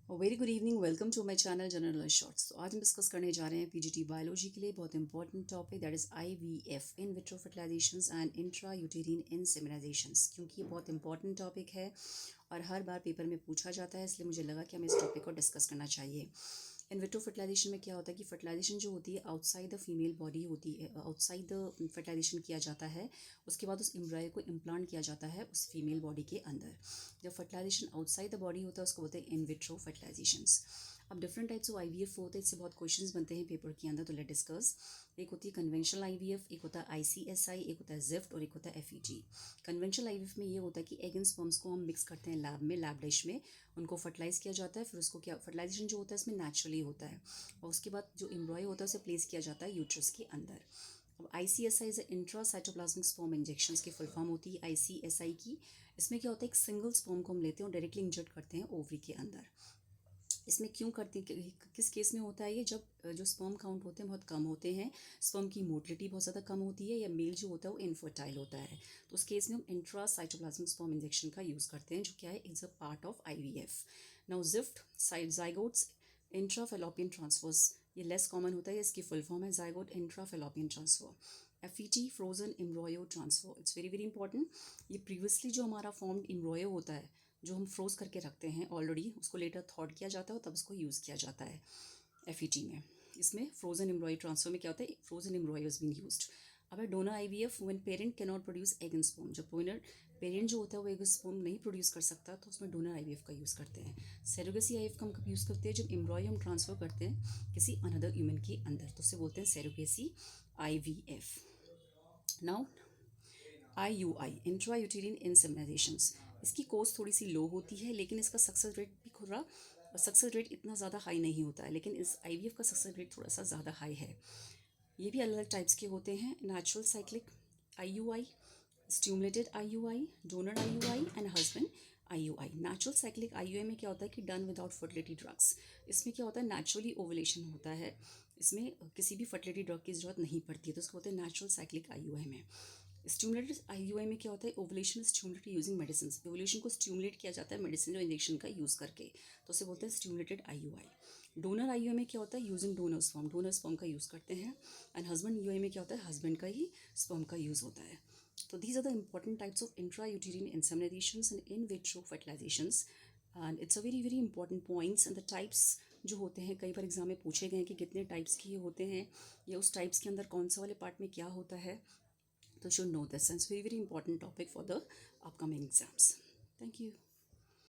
Very good evening, welcome to my channel general knowledge shorts. तो आज हम discuss करने जा रहे हैं पीजीटी बायोलॉजी के लिए बहुत important topic, that is IVF, in vitro fertilizations and intra uterine inseminations. क्योंकि ये बहुत इंपॉर्टेंट टॉपिक है और हर बार पेपर में पूछा जाता है, इसलिए मुझे लगा कि हमें इस टॉपिक को डिस्कस करना चाहिए। इन विट्रो फर्टिलाइजेशन में क्या होता है कि फर्टिलाइजेशन जो होती है आउटसाइड द फीमेल बॉडी होती है, आउटसाइड द फर्टिलाइजेशन किया जाता है। उसके बाद उस एम्ब्रॉय को इम्प्लांट किया जाता है उस फीमेल बॉडी के अंदर। जब फर्टिलाइजेशन आउटसाइड द बॉडी होता है उसको बोलते हैं इन विट्रो फर्टिलाइजेशंस। अब डिफरेंट टाइप्स ऑफ आईवीएफ होते हैं, इससे बहुत क्वेश्चंस बनते हैं पेपर के अंदर, तो लेट डिस्कस। एक होती है कन्वेंशनल आईवीएफ, एक होता है आईसीएसआई, एक होता है जिफ्ट और एक होता है एफईटी। कन्वेंशनल आईवीएफ में ये होता है कि एग एंड स्पर्म्स को हम मिक्स करते हैं लैब में, लैब डिश में, उनको फर्टिलाइज किया जाता है। फिर उसको क्या फर्टिलाइजेशन जो होता है इसमें नेचुरली होता है और उसके बाद जो एम्ब्रॉय होता है उसे प्लेस किया जाता है यूट्रस के अंदर। अब ICSI is intra cytoplasmic sperm injections की फुल फॉर्म होती है आईसीएसआई की। इसमें क्या होता है, एक सिंगल स्पर्म को हम लेते हैं और डायरेक्टली इंजेक्ट करते हैं ओवरी के अंदर। इसमें क्यों करते हैं, किस केस में होता है ये, जब जो स्पर्म काउंट होते हैं बहुत कम होते हैं, स्पर्म की मोटिलिटी बहुत ज़्यादा कम होती है, या मेल जो होता है वो इनफर्टाइल होता है, तो उस केस में हम इंट्रा साइटोप्लाज्मिक स्पर्म इंजेक्शन का यूज़ करते हैं, जो क्या है, it's a part of IVF. Now GIFT zygotes intra fallopian transfers, ये लेस कॉमन होता है, इसकी फुल फॉर्म है zygote intra fallopian transfer. FET frozen embryo transfer, it's very very important. ये प्रीवियसली जो हमारा फॉर्म्ड एम्ब्रॉयो होता है, जो हम फ्रोज करके रखते हैं ऑलरेडी, उसको लेटर थॉट किया जाता है और तब उसको यूज़ किया जाता है एफईटी में। इसमें फ्रोजन एम्ब्रॉय ट्रांसफर में क्या होता है, फ्रोजन एम्ब्रॉय इज बीइंग यूज्ड। अब है donor IVF, when parent can not produce egg and sperm, जब पेरेंट जो होता है वो एग स्पर्म नहीं प्रोड्यूस कर सकता, तो उसमें डोनर आईवीएफ का यूज़ करते हैं। सेरोगेसी आईवीएफ का हम कब यूज़ करते हैं, जब एम्ब्रॉय हम ट्रांसफर करते हैं किसी अनदर ह्यूमन के अंदर, तो उसे बोलते हैं surrogacy IVF. Now IUI, intra uterine inseminations, इसकी कोस्ट थोड़ी सी लो होती है, लेकिन इसका सक्सेस रेट भी थोड़ा, सक्सेस रेट इतना ज़्यादा हाई नहीं होता है, लेकिन इस आईवीएफ का सक्सेस रेट थोड़ा सा ज़्यादा हाई है। ये भी अलग अलग टाइप्स के होते हैं, natural cyclic IUI, stimulated IUI, donor IUI and husband IUI. Natural cyclic IUI में क्या होता है कि डन विदाउट फर्टिलिटी ड्रग्स, इसमें क्या होता है नेचुरली ओवुलेशन होता है, इसमें किसी भी फर्टिलिटी ड्रग की जरूरत नहीं पड़ती है, तो उसको बोलते हैं नेचुरल साइक्लिक आईयूआई में। स्टिमुलेटेड आईयूआई में क्या होता है, ovulation stimulated using medicine, ovulation को स्टिमुलेट किया जाता है मेडिसिन, जो इंजेक्शन का यूज़ करके, तो उसे बोलते हैं स्टिमुलेटेड आईयूआई। डोनर आईयूआई में क्या होता है, यूजिंग डोनर स्पर्म का यूज़ करते हैं। एंड हस्बैंड यूआई में क्या होता है, हस्बैंड का ही स्पर्म का यूज़ होता है। तो these are the important types of intrauterine inseminations and in vitro fertilizations, and it's a very very important points and the types जो होते हैं, कई बार एग्जाम में पूछे गए हैं कि कितने टाइप्स के होते हैं, या उस टाइप्स के अंदर कौन सा वाले पार्ट में क्या होता है, तो should know this, and it's very very important topic for the upcoming exams. Thank you.